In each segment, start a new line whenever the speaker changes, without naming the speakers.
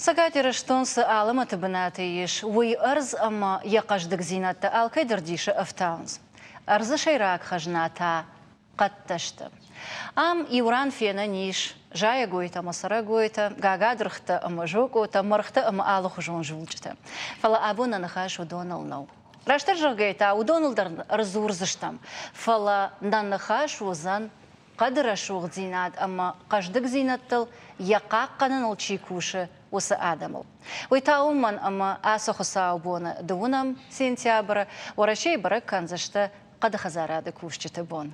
Сагатира штонсы алыма тыбынаты еш, уй ырз ама яқаждык зинатты алкайдыр диші ыфтаунз. Арзы шайрак хажната қатташты. Ам иуран фена ниш, жая гойта, масара гойта, гагадырхты ама жок ота, мырхты ама алых жон жулчты. Фала абуна нахаш удонал нау. Раштар жагайта, удоналдар рзурзыштам. Фала нанахаш узан қадыра шуғ зинат, ама қаждык зинаттыл яқақ қанын олчи кушы осы адамыл. Уйтауман ама аса хусау боны дуынам сентябры, орашей бары канзышты қады хазарады кушчыты бон.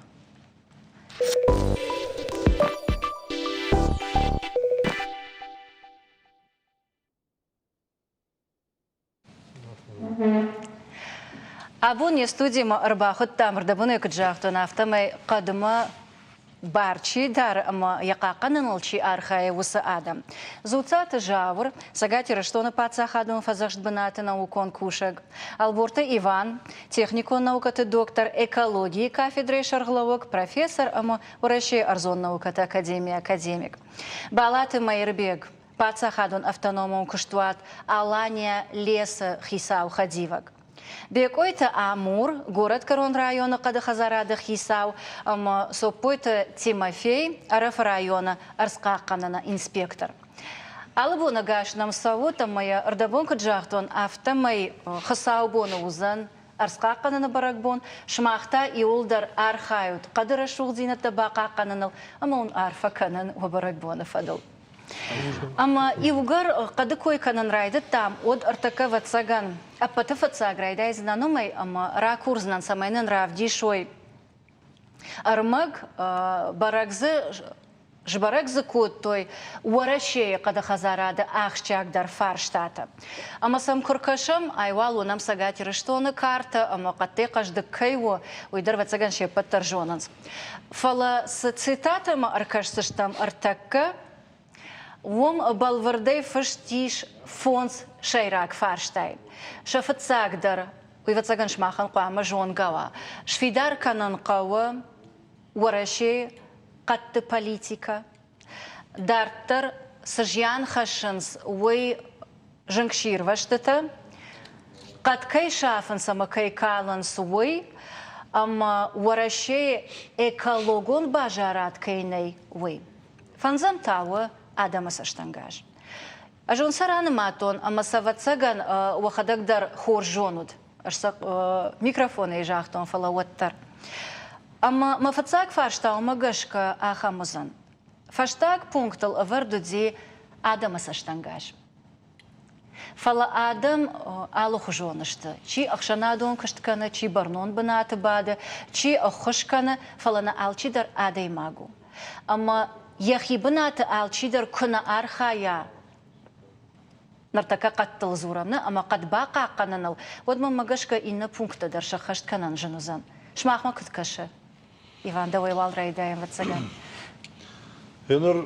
Абун не студияма арбахыт тамырда бұны өкіт жақтын автомай қадыма барчи дар ама яқақанын олчи архае осы адам. Зуцаты жавыр, сагатира штоны пацахадын фазашт бынаты наукон кушаг. Алборта Иван, техникон наукаты доктор экологии кафедры шаргловок, профессор ама ураши арзон наукаты академик. Балаты Майербег, пацахадын автономом куштуат, Алания леса хисау хадивак. Бекойта Амур, город Корон района Кадахазарада Хисау, сопойта Тимофей, Араф района Арскаканана инспектор. Албуна гашнам савута моя ардабонка джахтон автомай хасаубона узан Арскаканана баракбон, шмахта и улдар архают, Кадара шулдината бакакананал, он арфаканан вабаракбона фадал. Ама иугар кады койканан райды там от артака ватсаган. А паты ватсаг райда изнанумай, ама ракурзнан самайнын равдишой. Армаг баракзы жбаракзы код той уарашея када хазарады ахчагдар фарштата. Ама сам куркашам айвалу нам сагатиры штоны карта, ама катты кажды кайво уйдар ватсаган шей подтаржонанс. Фала с цитатама аркашсыштам артакка Вом балвардей фаштиш фонс шайрак фарштай. Шафацагдар, уйвацаган шмахан қуама жон гава. Швидар канан қауы, уараши қатты политика. Дартар сажьян хашынс уй жыңкшир ваштыта. Қаткай шафын самакай каланс уй, ама уараши экологон бажарат кайнай уй. Фанзам тауы, Адама саштангаж. Ажон сараны матон, ама саватсаган уахадагдар хор жонуд. Микрофоны и жахтон фалауаттар. Ама мафацаг фаштау магашка ахамузан. Фаштаг пунктал вардуди Адама саштангаж. Фала Адам алух жонышты. Чи ахшанадон кашткана, чи барнон банаты бады, чи ахушкана фалана алчидар адай магу. Ама Яхибынаты алчидар күні архая нартака қаттыл зурамны, ама қатба қаққананыл. Одма магашка инна пунктадар шақаштканан жынузан. Шмақма күткашы. Иван, давай валрайдаем ватсаган.
Енер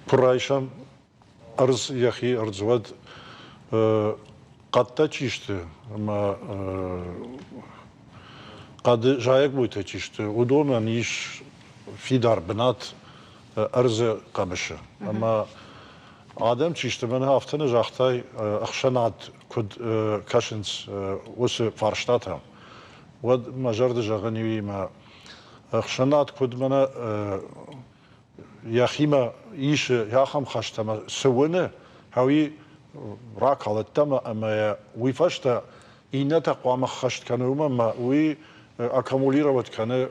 пұрайшам арыз яхи арзуад қатта чишті, ама қады жаяк бойта чишті. Удона ниш Фидар бинат арзы қамышы. Ама адам чишті мен хафтыны жақтай ақшанат күд кашынс осы фарштата. Вад мажарды жағын үйіма ақшанат күд мені яхима иші яхам хаштама сөвіні хауи рак алыттама ама уйфашта инета қуама хашт канума ма уй аккумулировать каны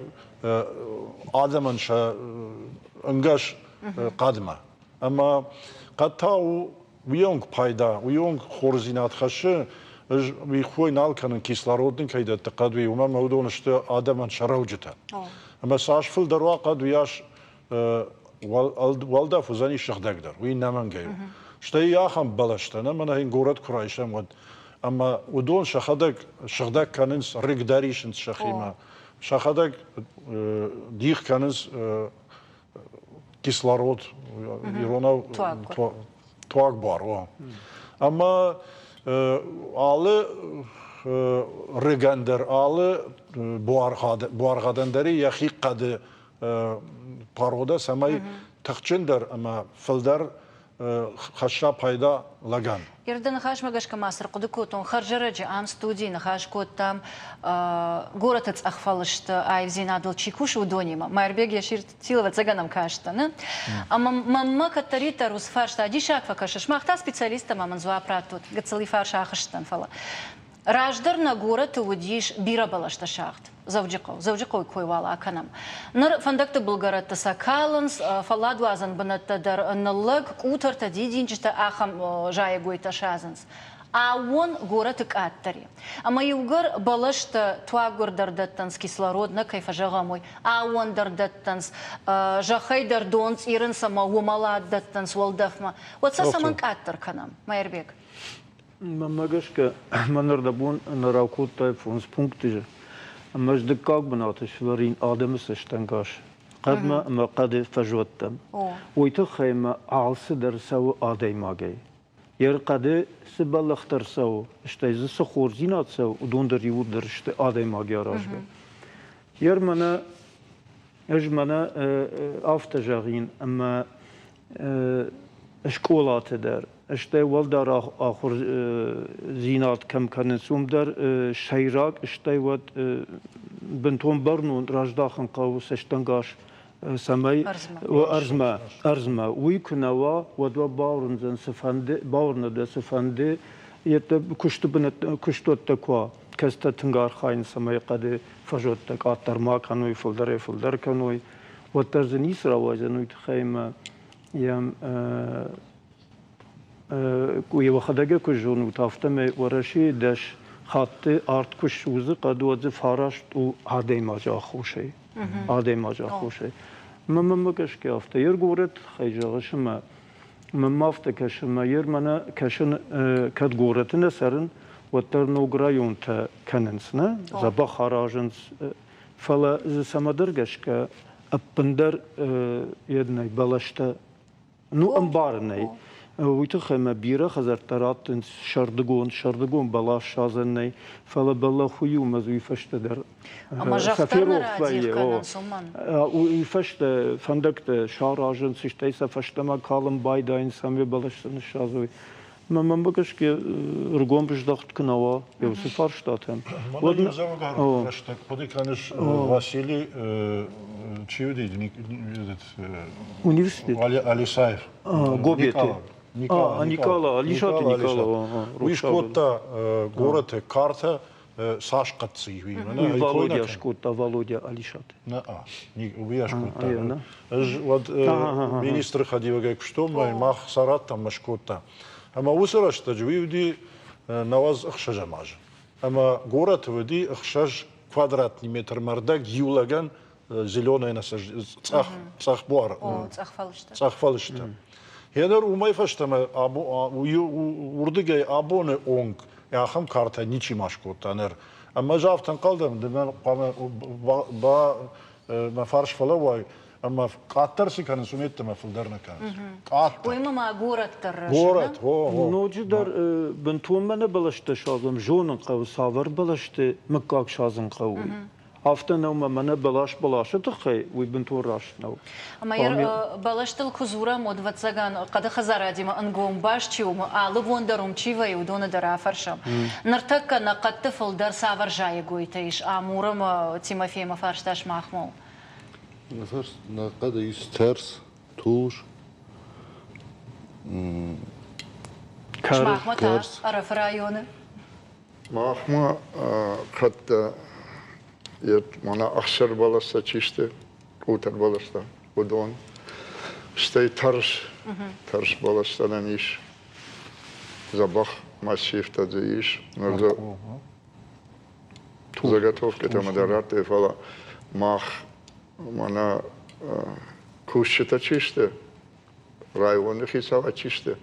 آدمان شا انگاش قدمه اما قطعو ویونگ پایدا ویونگ خورزینات خشه وی خوی نال کنن کیسلارودن که ایده تقدوی وما مودونشته آدمان شروجته اما ساش فل دروا قد ویاش والدا فزانی شخدک در وی نمان گیو شته یاخم بلشته نه من این گورد کرایشم ود اما ودون شخدک کننس ریگ داریشنس شخیمه Шахадак дих каныз кислород, ирона туак бар. Ама алы регендер, алы буаргадандери яхи қады парода самай тақчындар, ама филдар خشاب هيدا لجان
يرد نخاش مجاش كماسر قد كوتون خرج رجع أم ستودي نخاش كوتام جورة تأخفلشت عايزين عدل تشيكوش ودوني ما يربيج يشير تيلة تزجنام كاشتنا أما ما كتريت روس فارش تاجي شاك فكشش ما اختار سبيциалиста ما منزوا براتوت قد صلي فارش آخشتن فلا راجدر نجورة توديش بيرا بلشت شاخت زوجقو كوي والا كنام نر فندقت بلغارة تساكالنس فلادو ازن بنتدر نلق كوتر تديدين جتا اخم جاي قوي تشازنس اون غورة تكاتري اما يوغر بلشت تواغر دردتنس كيسلородна كيف جغموي اون دردتنس جخي دردونس ايرن سما ومالات دتنس والدفما واتسا من كاتر كنام ما يربيك
Мамагашка, манардабун наракута фунс пунктиже. Мажды как бнатыш флорин адамыс штангаш. Qadma ma qad fajwattam. Oyta khayma alsı dersav aday magay. Yer qad siballaxtar sav. İşte zı khorzinat sav udonder yurder işte aday magay arajga. Yer mana ejmana aftajarin ama اشکولات در اشته ولدار آخر زینات کم کنن سوم در شیراک اشته ود بنتون برنون راجداخن قوس اشتنگاش سمای و ارزما وی کنوا ودوا باورن زن سفنده باورن ده سفنده یت کشتوت تکوا کست تنگار خاین سمای قد فجوت تک آتر ما کنوی فلدر کنوی و ترزنیس روازنوی تخیم يام كوي وخدجة كجون وتافتم ورشي دش خط أرض كش وزق قد وزف فارشت وعادي ما جا خوشي عادي ما جا خوشي ما كش كافته يرجورت خيجاش ما أفتكش ما يرمنا كشن كد جورتنا سرن وترنوغرا يونت كننسنا زبا خراجنس فلا سمادرجش ك أبندر يدني بلشته نو امبارني ويتخم بيرا خزر تراتن شردقون بلاش شازني فلا بلا خويو مزوي فشت در
سفيرو خلايا
ويفشت فندقت شاراجن سشتيسا فشت ما كالم بايدا انسان بلاشتن شازوي ما بقش كي رقم بجدخت كنوا يوسف فرشتاتهم
ودنا زوجار رشتك بدي كانش واسيلي تشيودي
университет
Алисаев
Гобети Никола Алишат Никола
ويش كوتا город карта Сашкатси
Володя Шкота Володя Алишат
وياش كوتا вот министр ходил что мы мах сарат там шкота اما وصلش تجويدي نواز اخشج ماج اما город ودي اخشج квадратный метр мардак юлаган зеленая насаж цах буар цах фалышта Heder umay faştama urdigay abone onk ya ham karta niçi maşkotaner ama jaftan kaldım ben ma farş fala vay ama qatarsi kan sumettem filderna kan qat
ويما غورت تر
город
نوجدر بنتون من بلشت شازم جونن قو ساور بلشت مكاك شازن قو Hafta navma mana balaş tıxay ويبنتون راش نو
أما ير بلشتل كزورة مدة زعان قد خزارة ديما أنقوم باش تيوم ألوون دروم تيفا يودون درا فرشم نرتك نقد طفل در سافر جاي قويتيش أمورم تيمافي ما فرشتاش محمو
نفرش نقد يسترس توش
محمو تا أعرف رايونه
محمو قد يت منا أخسر بالاستا چيشته اوتر بالاستا ودون شتي ترش بالاستا نيش زباخ массив тадзеиш норза заготовки там адараты фала мах мана кушчета чиште районы хисава чиште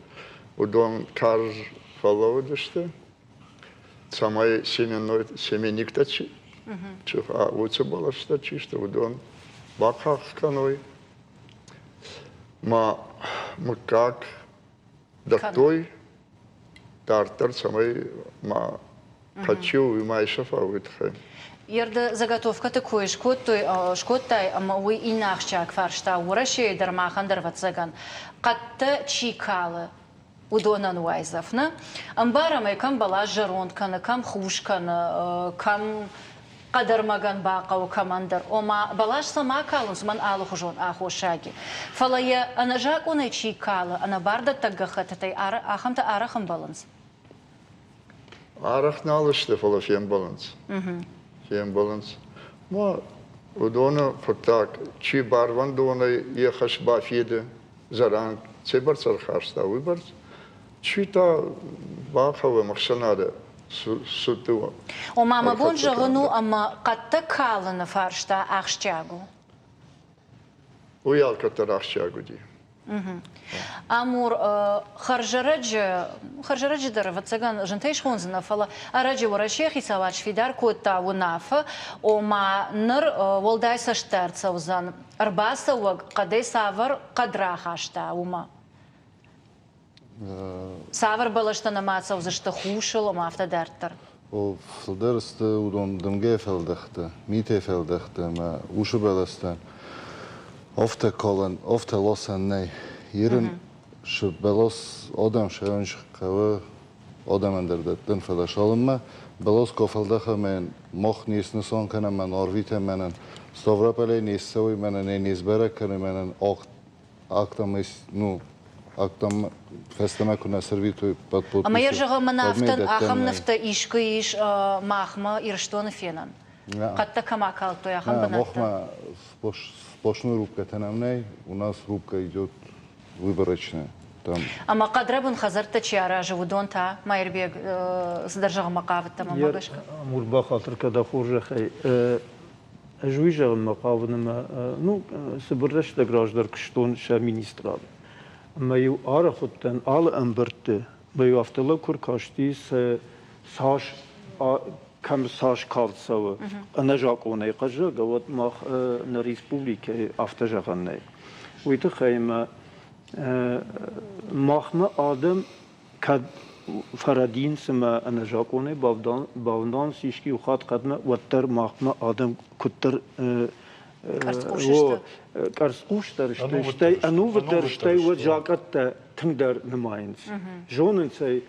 удон кар фалаудыште самай семенной семеникта чи а уце балашта чиште удон баках каной как дактой тартар самай ма Хочу и майшафа вытхай.
Ерда заготовка такой шкоттай, ама уй инахчак фаршта ураши дармахан дарватсаган. Катта чикалы удонан уайзафна. Амбарамай кам бала жаронтканы, кам хушканы, кам قدرمگان باقا و کماندر اما بالاش سما کالونس من آلو خجون آخوشاگی فلایا أنا جاك أنا شيء كالا أنا باردة تجخت تي آخم تأرخم بالانس
Арах налышты фала фен баланс. Фен баланс. Ма удона фортак чи барван дона ехаш бафиде заран цебар цархарста выбор. Чита бахава махшанада сутуа.
о мама бонжа гну ама катта калана фаршта ахштягу
Уялка тарахчагуди.
Амур خرجرج در واتساقان جنتيش خونزنا فلا أرجع ورشيخ يسوات فيدار كوتا ونافة وما نر والداي سشتار تسوزان أرباسة وقدي سافر قدرا خاشتا وما سافر بلشتنا ما تسوزشتا خوشل وما افتدارتر
Og flerste udon dem gefeldigte, mitefeldigte, maar oesebeleste. Ofte kollen, ofte lossen nee. Hierin belos odam schönsch kawe odam ender den verlashalma. Belos kofeldige men mocht niet neson kunnen men orvite menen. Stovrapele niet zo menen en izbere kunnen menen actam is nu actam festama kuna servitu под подпису.
Ама ержага манафтан ахам нафта ишкаиш махма ирштона фенан. Катта камакал то я хам
Мохма сплошную рубка тенамней, у нас рубка идет выборочная. Там.
Ама кадрабун хазарта чиара живудон та майрбег задержага макавта мамагашка.
Мурба хатыр када хуржахай. Жуижага макавна ну собрдаш да граждар кштон ша министрал. Маю ара хуттан ал амберте маю афтала кур кашти саш кам саш калсава. Ана жаконе кажа гават мах на республике автожаганне. Уйта хайма ماخما آدم کد فرادین سما انجاکونه باودان سیشکی وخات قدمه وتر ماخما آدم کتر کرسکوشتر شتی انو وتر شتی و جاکت تندر نماینس جونن سی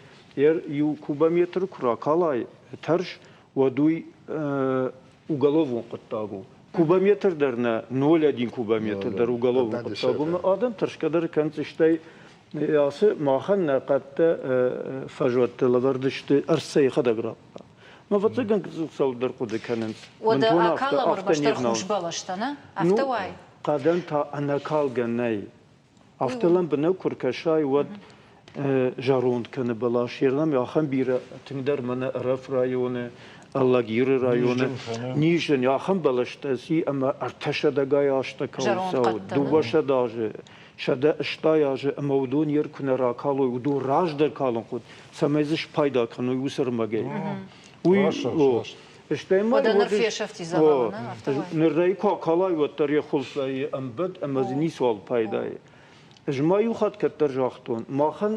یو کوبامتر کرا کالای ترش و دوی уголовом قطعو Кубометр дарна 0,1 кубометр дар уголовом подсобом адам ташкадар канциштай ясы махан нақатта фажват лавардышты арсай хадагра. Но вот заган салдар куды каненс.
Ода акала мурбаштар хуш балаштана автовай.
Qadan ta anakal ganay. Aftalan bana kurkashai wat jarond kanı balaşırlam ya ham bir tindar mana araf rayonu Allagiri rayonu, Nijin, ja, ham balastasi, ama artasha da gayashta kalsau, dubasha daje, shada ishtayaje, ama udun yer kuna rakalo, udun rajda kalon kud, samezish payda kanu usar magay.
Oda nerfiyashafti zavalna, автовай.
Nerday kalay wa tarih khulsai ambad, ama ziniswal payday. Jma yukhad kattar jahtun, mahan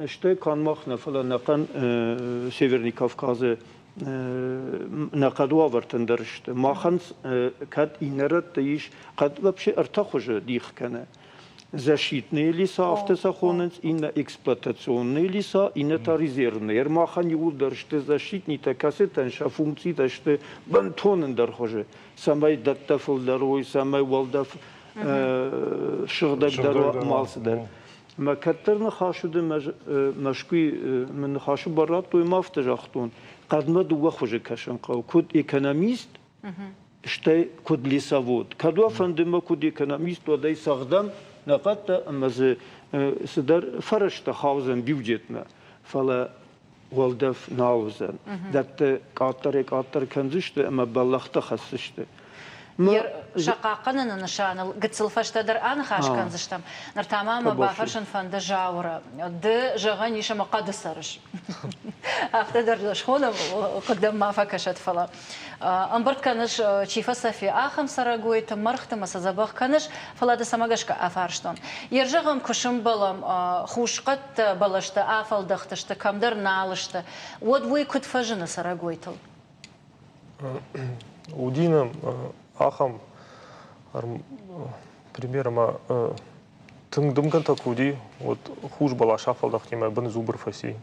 ishte kan makhna fala naqan Severny Kavkazı نقدوا ورتن درشت ما خنس كاد إنرت تيش قد ببشي ارتخوجه ديخ كنا زشيت نيليسا افتسا خوننس إن إكسبلاتاسيون نيليسا إن تاريزيرن ير ما خن يقول درشت زشيت نيتا كاسيتن شا فونكسي دشت بنتونن درخوجه سماي دتفل دروي سماي والدف شغدك درو مالس در ما كترنا خاشود مشكوي من خاشو برات توي مافتجاختون قدمه دو خوجه کشن قو کد اکونومیست شتی کد لیساود کدو فندم کد اکونومیست و دای ساختم نقطه امز سدر فرشته خواهزن بیوجتمه فلا والدف ناوزن دت کاتر کنزشته اما بلخته خستشته
شقاقنا نشان قتل فشتدر أنا خاش كان زشتم نرتمام بافرشن فند جاورة د جغني شما قد سرش أفتدر شخونا قدام ما فكشت فلا أمبرت كانش شيفا سفي آخم سرقوي تمرخت مسزبخ كانش فلا د سماجش كأفارشتون يرجعهم كشم بلام خوشقت بلشت آفل دختشت كم در نالشت ودوي كنت فجنا سرقويتل
Удином ахам примерно тыңдымган так уди вот хуш бала шафалдах тема бен зубр фаси.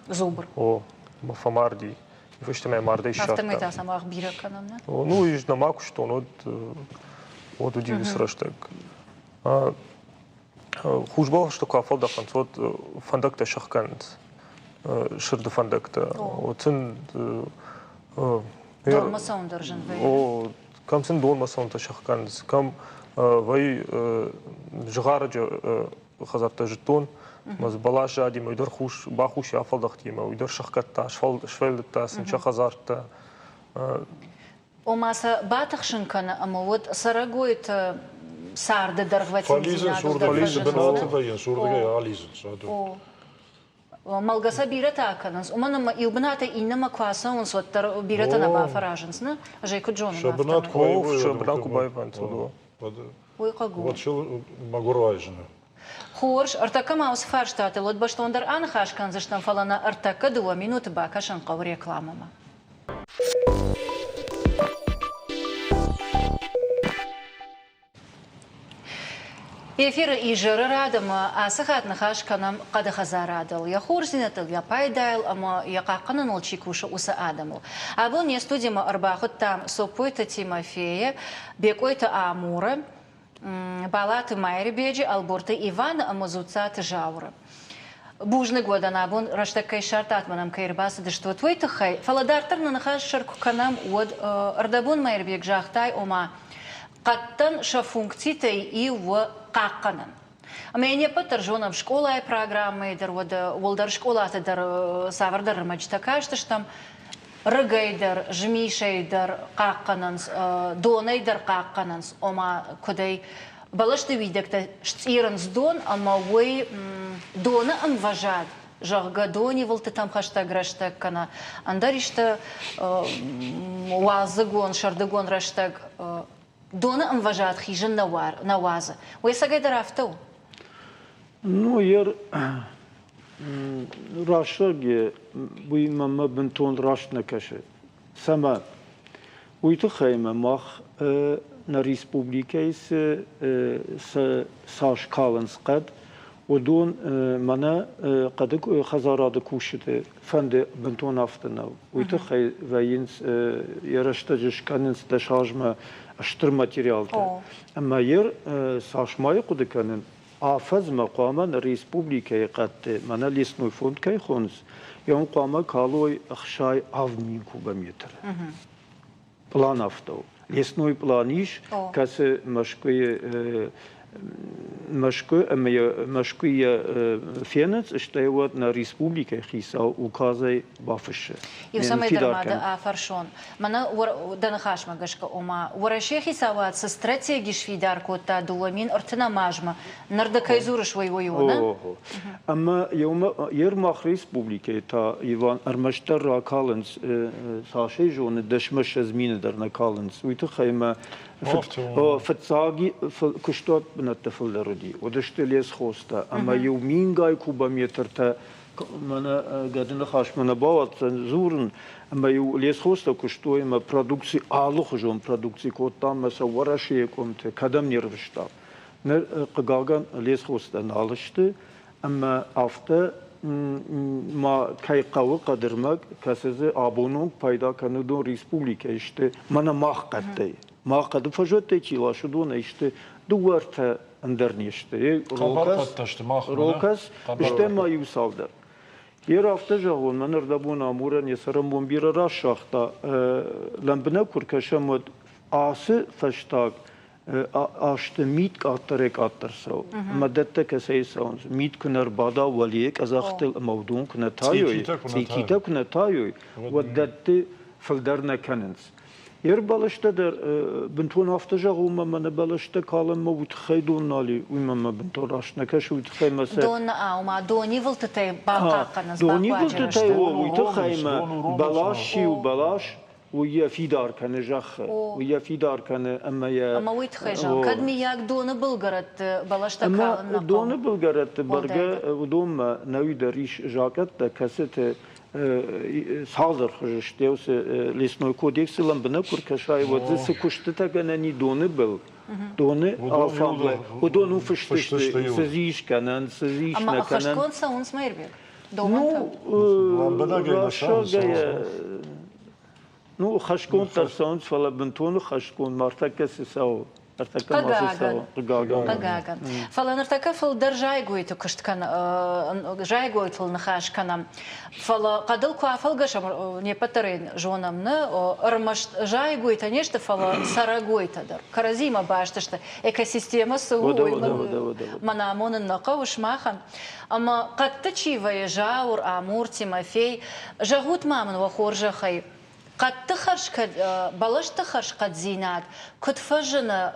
Зубр.
О, мафамарди. И фаште ме марде шафта.
Автомата сама бира канамна.
Ну и на маку что вот уди висраштак. Хуш бала что кафалдах вот фандакта шахкант. Шырды фандакта. Вот сын
Долмасон держан вы.
О, кам сен долмасон та шахканс, кам вай жгарджа хазарта жтон, маз бала жади мойдер хуш бахуш афалдахти ма уйдер шахкатта швелдта сен хазарта.
Омаса батахшин кана амавод сарагоит сарда даргватин.
Фализен сурда бенат ваен сурда ализен саду.
Малгаса бирата канас. Умана илбната иннама квасан соттар бирата на бафараженс, на? Жейко Джон.
Шабнат
О, шабнат кубайван цудо.
Ой, кагу.
Вот шел магурайжен.
Хорш, артака маус фарштате, лот баштондар анхашкан заштан фалана артака 2 минуты бакашан қау рекламама. Эфир ижыры радымы, асығат нахаш канам қады хазарадыл. Я хорзинатыл, я пайдайл, ама я қаққанын ол чикушы усы адамыл. А бұл не студияма арбақыт там сопойта Тимофея, бекойта Амура, балаты Майри Беджи, алборты Ивана, амазуцаты Жауры. Бужны года набун раштакай шартат манам кайрбасы дышту твойты хай. Фаладартар на нахаш шарку канам уад ардабун Майри Бег жахтай ома. Қаттан шафункцитай и в қаққанын. Мене пытыр жонам школа программы, олдар школаты савардар мачтакаштыш там рыгайдар, жмишайдар қаққанынс, донайдар қаққанынс, ома кудай балашты видекті штирынс дон, ама вой доны амважад. Жахга дони волты там хаштаг раштаг кана. Андаришта уазыгон, шардыгон раштаг Дона амважат хижин наваза. Ой сагайдар автау?
Ну, ер рашаге буй мама бентон раш накаше. Сама уйты хайма мах на республике саш каланс кад ودون منا قد خزارات کوشته فند بنتون افتناو ويتخي وينس يرشتجش كاننس دشاجما اشتر ماتيريالته اما ير ساشماي قد كانن افز مقاما ريسبوبليكا قد منا ليسنو فوند كاي خونس يوم قاما كالوي اخشاي افمين كوبامتر بلان افتو ليسنو بلانيش كاس مشكوي مشكوية فينت اشتاوت نا ريسبوبليكا خيسا وكازي بافش.
يوسمي درمادا آفرشون. منا دنخاش مگشك اوما ورشي خيساوات استراتيجي شفيدار كوتا دوامين ارتنا ماجما نرد كايزورش ويونا.
اما يوم يرمخ ريسبوبليكا تا ايوان ارمشتر را كالنس ساشي جون دشمش زمين درنا كالنس ويتخيما فتساقي كشتات بنتفل دردي ودشتليس خوستا اما يومين جاي كوبا ميترتا منا قادنا خاش منا باوت زورن اما يو ليس خوستا كشتوي ما برودكسي آلوخ جون برودكسي كوتا مسا ورشي كومت كدم نيرفشتا قاقان ليس خوستا نالشت اما افتا ما كاي قاو قدرمك كاسز ابونون بايدا كندو ريسبوبليكا işte منا ماخقتي ما قد فجأة تيلا شدونا işte duvarta anderniște rokas işte ma yusaldır yer hafta jağon manırda buna muran yasarım bombira raşxta lambna kurkaşamod ası faştak aştı mit katarek atarso madette keseysanız mit kunar bada valiyek azaxtel mevdun kunatayoy tikita kunatayoy ودت فلدرنا كننس Yer balışta der bintun haftaja umma mana balışta kalın ma ut khaydun nali umma ma bintun raşna kaş ut khaymasa
دون ما دوني فلتتي باقا قنص
دوني
باقا
قلت
جرشت.
تاي ويت
رومس،
خيمة
رومس،
بلاشي وبلاش ويا في دار كان جخ ويا في دار كان أما يا
أما ويت خيجان كدمي ياك دون بلغرت بلشتا
أما
كالن
دون بلغرت
دايما.
برجع ودوم نوي دريش جاكت كاسة سازر خرجتي وس لسنو كوديكس لم بنكر كشاي وزس كشتتا كانني دون بل دون أفهم ودون فشتش سزيش كانن سزيش
أما
نكانن
أخشكون ساونس ما يربيك
Ну, ну, хашкон тарсон фала бентон хашкон мартака сесао. Артака масесао.
قاقاقا فلا فل در جايقويت كشت كان جايقويت النخاش كان فلا قدل كوافل قشم نيبترين جونمنا ارمشت جايقويت نيشت فلا سراغويت در كرازيما باشتشت экосистема سوي منامون النقا وشماخن اما قد تشيفا جاور امور تيمافي جاغوت مامن وخورجا خي قد تخرج بلاش تخرج قد زينات كنت فجنا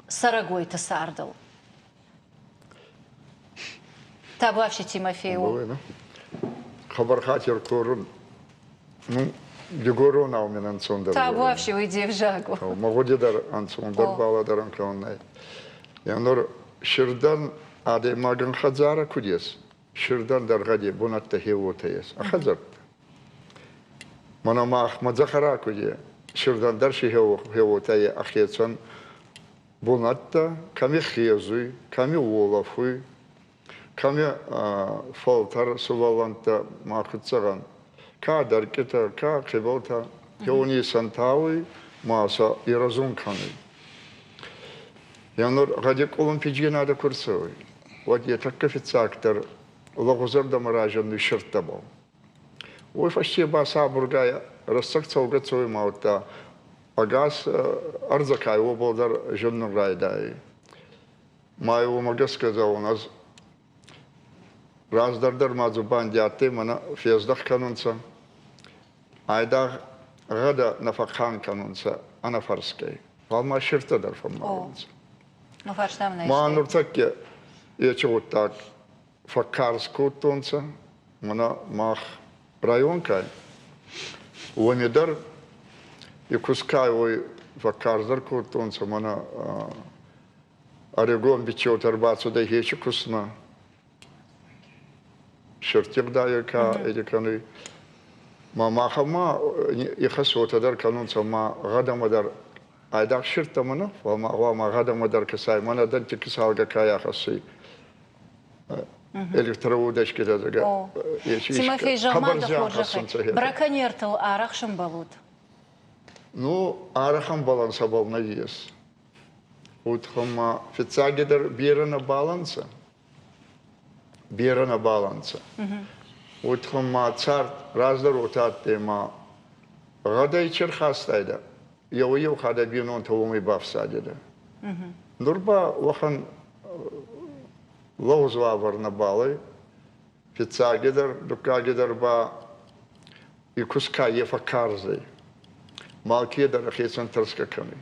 سراغوي تساردل تابوافشي تيمافيو
خبر خاطر كورن ну дегорон ау мен ансондер
تابوافشي ويدي في جاغو
могуди дар ансондер бала дар анконай янор ширдан аде маган хазара кудес ширдан дар гади бунатта хевотес ахазар мана мах мазахара куде ширдан дар ши хевотай ахетсон бунатта ками хезуй ками волафуй ками фолтар суваланта махцаган ка даркета ка хевота хеони сантауи маса и разум кани янор гади колон пиджинада курсой вот я так кафицактор логозар да маражан ширтабо ой фашти баса бургая рассакцау гацой маута агас арзакай ободар жонну райдай майо магас сказал у нас раздардар мазубан дяты мана фездах канунца айда гада нафакхан канунца ана фарской валма ширтадар фаммаунца
ну фарштам
ма нуртакке ечот так факарску тунца мана мах районкай уамидар Якускай ой вакарзар куртунца мана арегон бичот арбацу да хечи кусна шертик да яка эдиканы ма хама ихасота дар канунца ма гадамадар айдак ширтамана ма гадамадар касай мана дан тиксалга кая хаси электроудачки да дага
Тимофей Жалманда хоржахай браконьертл арахшым балут
Ну, арахам баланса бална ес. Утхама фицагедер бирана баланса. Бирана баланса. Утхама цар раздар утат тема. Гада ичер хастайда. Йо хада бинон тавуми бафсадеда. Нурба вахан лоузва варна балы. Фицагедер дукагедер ба икуска ефа карзай. Малки дар хесан тарска ками.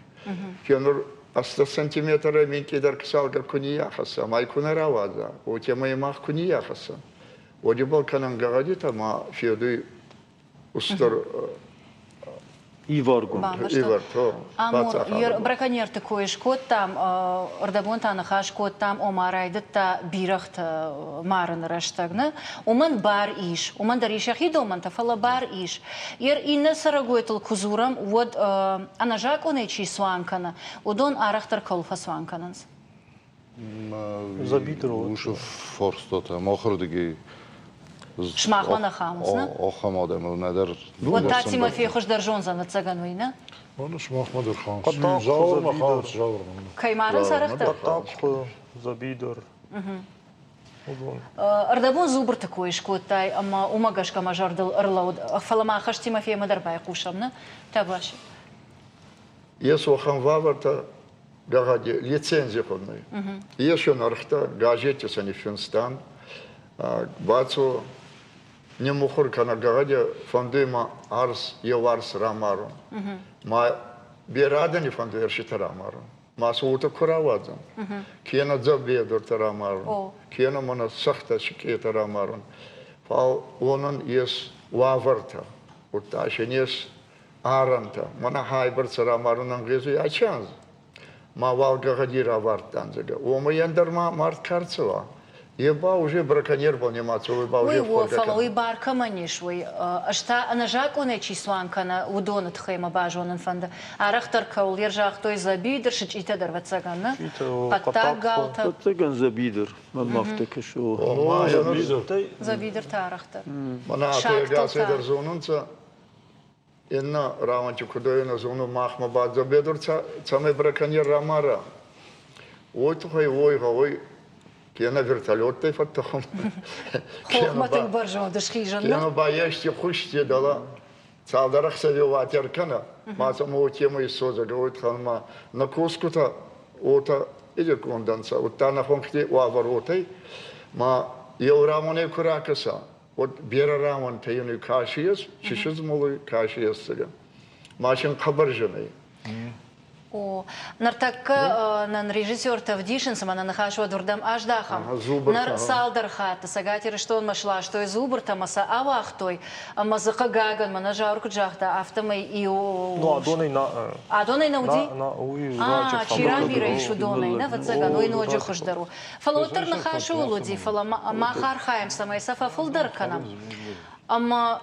Фенур аста сантиметра минки дар ксалга куния хаса, май кунара ваза, у тема и мах куния хаса. Одибал канан гагадита ма феду устор
Иваргун.
ивар то.
Амур браконьерты коиш кот там ордабон танахаш кот там омарайдыта бирахт марын раштагны. Уман бар иш, уман дариш яхид уман тафала бар иш. Ер инне сарагойтл кузурам вот анажак онечи сванкана. Удон арахтар колфа сванкананс.
Забитро.
Ушу форстота мохрдиги
Шмахмана хамусна.
Охам адам надар.
Вот та Тимофей хош даржон за нацагануйна.
أنا شماخ ما درخان
قطع
جاور ما
خزبيدر.
خالص جاور
Каймарын сарахта.
Тапко, забидор.
Ардабон зубр такой шкотай, ама умагашка мажардал ырлауд. Фалама хаш Тимофей мадарбай кушамна. Табаш.
Ес охан ваварта гагади лицензия ходной. Еще нархта газете сани фюнстан. Бацу не мухур кана гагади фондума арс еварс рамару. Ма Biradani fandı erşi taramarın. Masuuta kuravadzam. Kiyana zabbiyedur taramarın. Kiyana mana sakhta şikiye taramarın. Fal onun yes vavarta. Utta şenyes aranta. Mana hayber taramarın angezi açanz. Ma valga gadira varttan zaga. Ома яндарма март карцева. Еба уже браконьер был нематься, еба
Уи
уже
уофала, уи барка маниш, уи ашта анажак он числан кана удон тхема бажонен фанда. Арахтар каул ержах той забидер шич итадер вацагана. Патта галта
Цыган забидер, мафтека шо.
Ма забидер.
забидер та арахтар.
Мана атега седер зонунца. Инна раванчу кудоена зону махма бад забедер цаме браконьер рамара. Ой тухай ой. Кена вертолеттай фаттахом.
Хохматың бар жон дышхижан.
Кена баяшти хушти дала. Цалдарах савиватер кана. Маса мо тему и соза говорит ханма. На кускута ота иде конданса. Утта на хонхти уаваротай. Ма еврамоне куракаса. Вот бера рамон таюни кашиес. Чишиз молы кашиес сега. Машин хабаржаный.
О, нартакка нан режиссер Тавдишин сама нахашва дурдам аждахам. Нар салдар хата сагатир что он машла, что из зубр маса авахтой, мазака гаган манажарку джахта автомой и о.
Ну, Адоной на...
Адоной на уди?
На уи
чира бира ишу доной, на вацага, ну и ноджи хождару. Фалотар нахашу луди, фала махар хаем самай сафа фулдар канам. Ама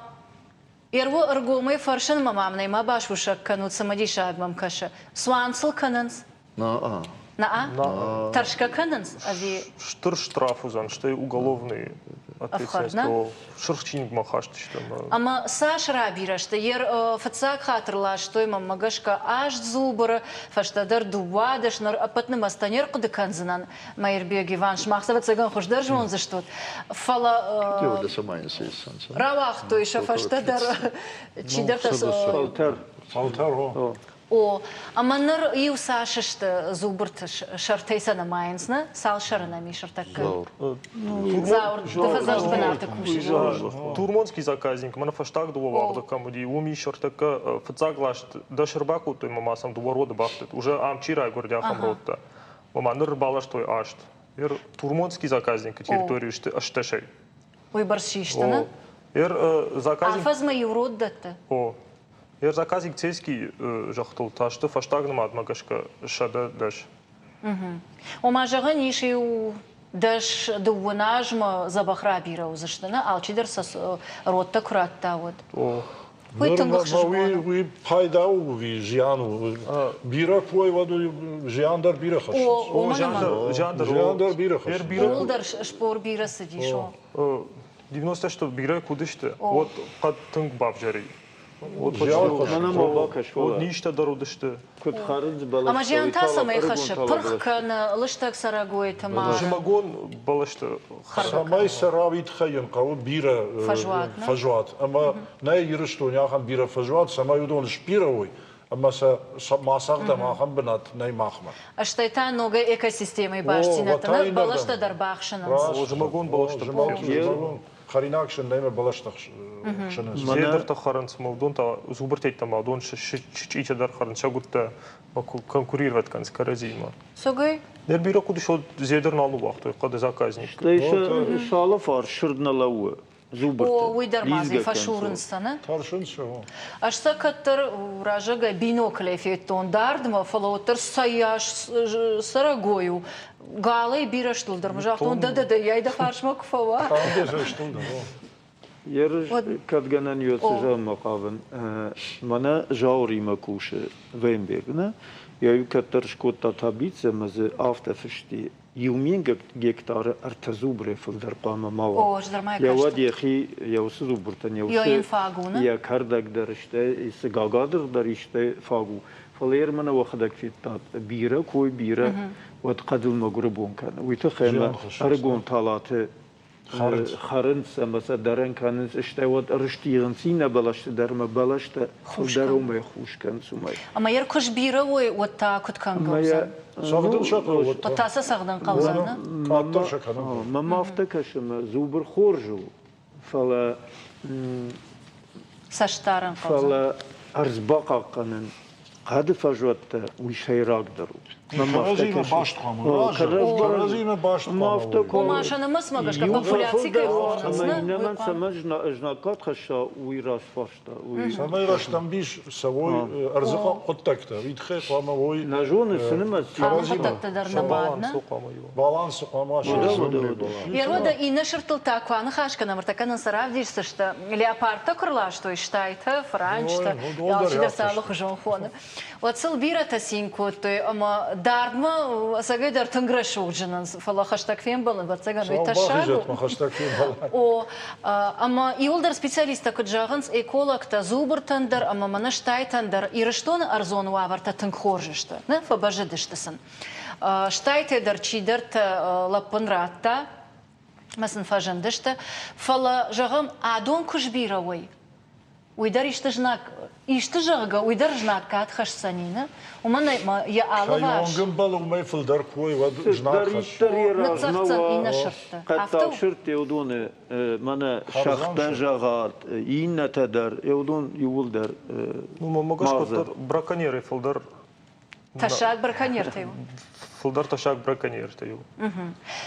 Ирво аргумай фаршан мамамнай ма башвушак канут самади шагмам каша. Суансл кананс. На Таршка кананс. Ави
Штыр штраф узан, что и уголовный ответственность. Шырчинг махашты что.
Ама Саш рабира, что ер фацак хатырла, что има магашка аж зубра, фаштадар дувадаш, нар апатны мастанер куды канзанан. Майер беги ван шмахсава цаган хождар жон за что. Фала
Тевда самая сейсан.
равах то иша фаштадар чидартас.
Фалтар.
О, аманнар иу Сашышты зубрт шартейсана майнсна, сал шаранами шартак. Заур, дефазаж бенарта куши.
Турмонский заказник, мана фаштаг дуваварда камуди, уми шартака фацаглаш да шербаку той мамасам дуварода бахтет. Уже амчира гордяхам ротта. Маманыр балаш той ашт. Ер турмонский заказник территорию аштешей.
Ой баршиштана.
Ер заказник.
Афазма еврод датта.
О. Ер заказник цейский жахтул ташты фаштагным адмагашка шада даш.
Омажага ниши у даш дувнажма забахра бира узаштана, алчидер сас ротта куратта вот.
О.
Уи пайдау ви жиану. Бира кой ваду жиандар бира хаш.
О,
жиандар бира хаш.
Ер бира.
Олдар шпор бира сидишо.
90 что бира кудышты. Вот под тынг бабжари. Вот
Мана мабака шо.
ништа дарудышты.
Кот харыз бала.
Ама жианта самай хаша, пырхкан лыштак сарагой тама.
Жимагон балашты.
Самай саравит хаен кау бира фажуат. Ама най юршту няхан бира фажуат, самай удон шпировой. Ама са масагда махан бнат най махма.
А что это нога экосистемы баштината, балашта дарбахшананс.
Жимагон балашты.
Харинакшн найме балаштах шанас.
Зедер та харанц мавдон та зубртейт та мавдон шичича дар харанц шагутта конкурировать кан с каразима.
Согой?
Дер бира кудыш от зедер налу вахту, када заказник.
Дейше шала фар шырдналауы. Зубрты.
О, уйдармазы фашурынсана.
Таршын шо.
Ашса каттар уражага бинокле феттон дардма фалотар саяш сарагою. Галай бира штулдар мажахтон да яйда фаршмак фава.
Канде штулда.
Ер кадганан йоцжа мақавын. Мана жаури макуше вембегна. Я каттар шкота табица мазы автофишти. Юмин гектары артазубре филдар қама мава.
О, ждармай
Я
кашта.
вад яхи я усы зубртан я
Я инфагуна.
я кардак дарыште исы гагадыр дарыште фагу. Фалер мана вахадак фиттат бира кой бира вот қадыл магрубон кан. Уйта хема аргон талаты خارن مثلا درن کنن اشته و رشتیگن سینه بالاشته درم بالاشته درم خوش کن سومای.
اما یر کش بیره و تا کد کن قوزن.
ساقدن شکل و
تا. تا ساقدن قوزن نه؟
کاتر شکل.
ما مافته کشم زوبر خورجو. فلا
ساشتارن قوزن.
فلا ارزباق کنن قد فجوت وشي راقدروا
Karazime baş tkamı. Karazime baş tkamı.
وماشان مسمى قشقة популяции
أما إنما سمجنا أجناقات خشا ويراس فاشتا
Samay raştan bir savoy arzıqa qottakta. Vitxe qama voy
نجون السينما
تقدر نمادنا
balansı qama
Ервода и нашертл такваны хашкана мартаканын сарав дишсышты. Леопарда кырла, что иштайта, франчта, ялчидер салых жонхоны. Вот сыл бирата синкоты, ама дардма сагайдар тынграш уджинан, фала хаштаг фем балын, ватсаган виташагу. О, ама иолдар специалиста кыджагынс экологта зубыртандар, ама манаштайтандар, ирыштон арзон ваварта тынгхоржышты, не фабажыдыштысын. Штайте дарчидерт лапынратта, масын фажандышты, фала жағым адон күшбировой. Уйдар иштыжнак, иштыжага, уйдар жнак катхашсанина, умана я алаваш.
Hayvan gımbal umay fıldar koy vad jnak haş.
Нацахцан и нашыртты.
قد شرط يودون منا شخطن جغات إين تدر يودون يولدر
Могаш браконьеры филдер.
Ташак браконьертаю.
Филдер ташак браконьертаю.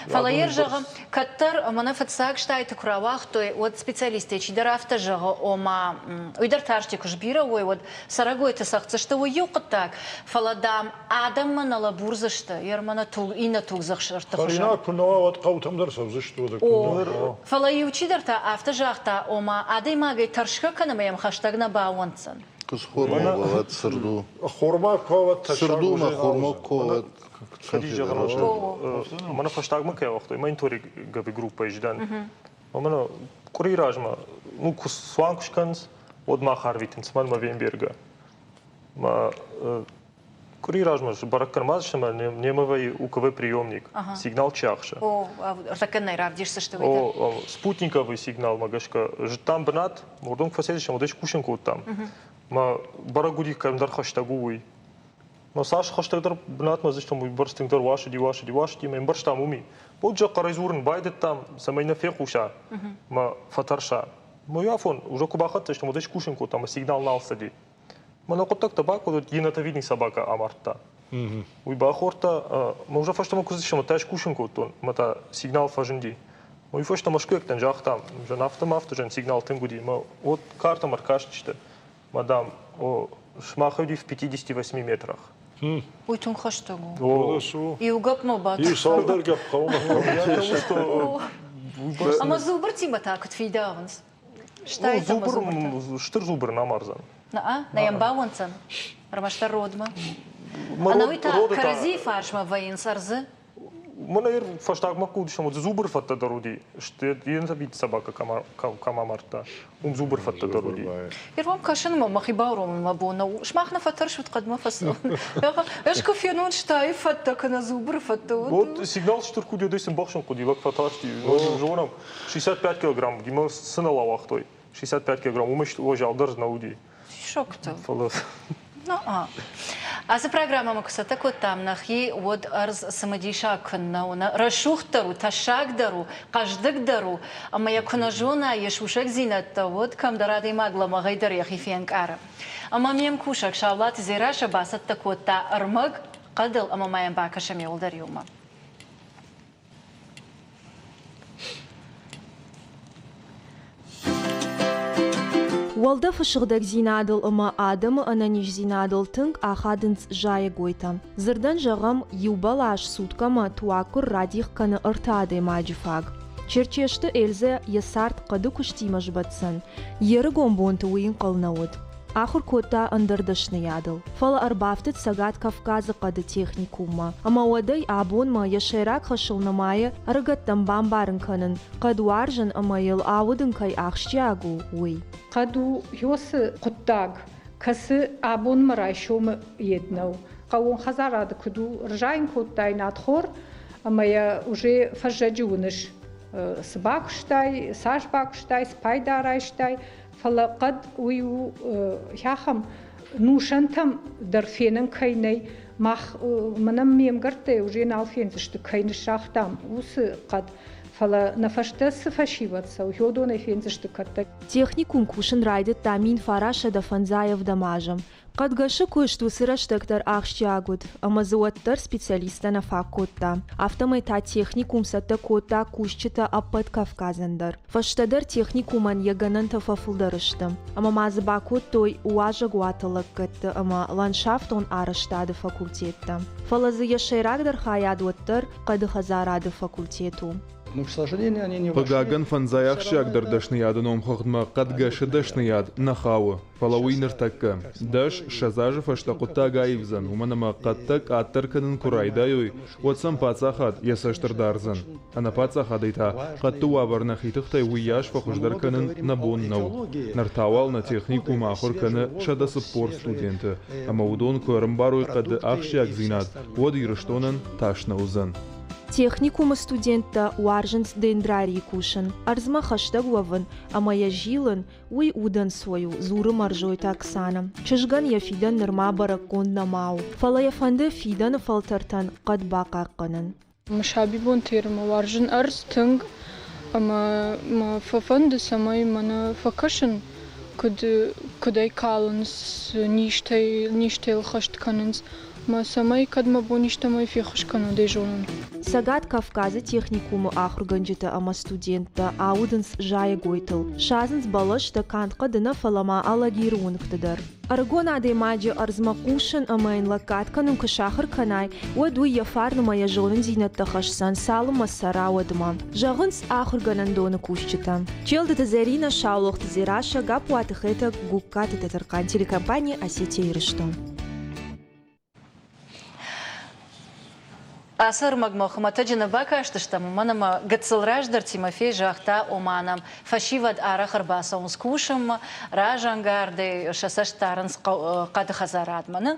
Фалаер жағым, каттар мана фатсак штайты куравах, той вот специалисты чидер автожага ома уйдар таршти кушбира, ой вот сарагой ты сахцышты, ой юқыттак. Фаладам адам мана лабурзышты, ер мана туг, ина туг захшырты.
Taşna kunova vad qavtamdar savzıştı da kunova.
Фалаю чидер та автожахта ома адей магай таршка канамаям хаштагна бауанцан.
Kız horma bavat sırdu.
Xorma kovat taşak.
Sırdu ma horma kovat.
Хадижа мана фаштаг ма кева хто има интори габи група иждан. Мана куриражма ну кусванкшканс од ма харвитенс ман ма вемберга. Ма куриражма бараккармаз шама немавай УКВ приемник сигнал чахша.
О, ртаканай равдишсышты уйдар.
О спутниковый сигнал магашка жтам бнат мордон фаседиш модеш кушенко там. Ма барагуди камдар хаштагуй. Но Саш хаштагдар бнат мазыштам уй барстингдар ваши мен барштам уми. Боджа карайзурн байдет там самайна фехуша. Ма фатарша. Мояфон уже кубахат что модеш кушенко там сигнал налсади. Ма на коттак табак вот гината видни собака амарта. Уй бахорта ма уже фаштам кузышам таш кушенко тон мата сигнал фажинди. Уй фаштам ашкектен жахтам жан автомавтожен сигнал тенгуди. Ма вот карта маркашчты. Мадам, о шмахади в 58 метрах.
Уй тун хаштагу.
Olasу.
И угап мобат.
İyi saldar gap qavma.
Ама зубр тима так фидаванс. Штайта ама зубр.
Штыр зубр намарзан.
На ямбауанцан. Рамаштар родма. Ана уйта карази фаршма ваин сарзы.
Мана фаштаг маку дишам зубр фатта даруди. Штет ента бит собака кама марта. Зубр фатта даруди.
Ирвам кашин ма махибауром мабона. Шмахна фатарш втқадма фасо. Эш кофенон штай фатта кана зубр фатта.
Вот сигнал штырку дедесен бахшан куди вак фаташти. Жонам 65 килограмм. Дима сынала вахтой. 65 килограмм. Умеш ложал държ на уди.
Шокто.
Фала.
Ну а. А за программа максата котам нахи вот арз самадиша кыннауна рашухтару ташагдару каждыгдару ама якуна жона ешушек зинатта вот камдарады магла магайдар яхифенк ара ама мем кушак шавлат зираша басатта котта армаг қадыл ама маям бакашам йолдар юма.
Walda fışıqdak zinadıl ama adamı ananiş zinadıl tınk ahadınc jaya goytam. Zırdan jağam yubalaş sutkama tuakur radih kanı ırtaday macifag. Çerçeşti elze yasart qadı kuştima jbatsan. Yeri gombontu uyin qalnavud. Ахур кота андардашны ядыл. Фала арбафтыт сагат Кавказы қады техникума. Ама уадай абонма яшайрак хашылнамайы аргаттан бамбарын канын. Қадуаржын амайыл ауыдын кай ақшчагу уй.
Қаду йосы құттаг. Касы абон марайшомы еднау. Қауын хазарады күду ржайн коттайн атхор. Амая уже фажжаджуныш. Сбакштай, сашбакштай, спайдарайштай. فلقد ويو ياهم نوشنتم درفينن كيني مخ منم ميم قرتي وجينا الفين زشت كين الشاختام وس قد فلا نفشتس فشيوتسا وهودون فينزشت كتك
Техникум кушин райдет тамин фараша да фанзаев дамажам. Qad gaşı kuştu sıraştıktır ağşçagut, ama zıvattır специалиста на факотта. Автомай та техникум сата кота кuşçıta аппат Kafkazındır. Faştadır техникуман yaganın tafafıldarıştı. Ama mazı bakot toy uaja guatalık kıttı ama landşaft on araştadı fakultetti. Falazı yaşayrakdır hayadvattır, qadı hazaradı fakultetu.
Но, к сожалению, они не
Пагаган фанзаяхшак дардашны ядыном хохдма кадгашы дашны яд нахауы. Фалауинер такка. Даш шазажы фаштакутта гаивзан. Уманама каттак аттарканын курайдайой. Отсам пацахат ясаштырдарзан. Ана пацахадайта. Катту вабарнахитыхтай уяш фахуждарканын набоннау. Нартавал на технику махурканы шадасы пор студенты. Ама удон көрімбаруй қады ақшияк зинат. Од ирыштонын ташнаузан.
Техникумы студентта уаржынц дендрарий кушын. Арзма хаштагуавын, ама я жилын, уй удан свою, зуры маржойта Оксана. Чыжган я фидан нырма баракон намау. Фала я фанды фидан фалтартан қад бақаққынын.
مشابهون تيرم وارجن أرز تنگ أما ما ففند سماي منا فكشن كداي كالنس نيشتي الخشت كننس ما سماي قد ما بونيشتا ما في خش كانوا ديجونن
Сагат Кавказы техникумы ахурганжыта ама студентта аудынс жая гойтыл. Шазынс балышта кантқа дына фалама алагируынктыдыр. Аргон адаймаджи арзма кушын амайн лакатканын кышахыр канай, уадуй яфарны мая жонын зинатта хашсан салыма сарауадыма. Жағынс ахурганан доны кушчыта. Челдыты Зарина Шаулохты Зираша гапуатыхета гуккаты татаркан телекомпания Осетия Ирыштон.
Асыр магмохмата джинабака аштыштам, манама гацылраждар Тимофей жахта оманам. Фашивад арахар басаунс кушам, ражангарды шасаштарынс қады хазарадманы.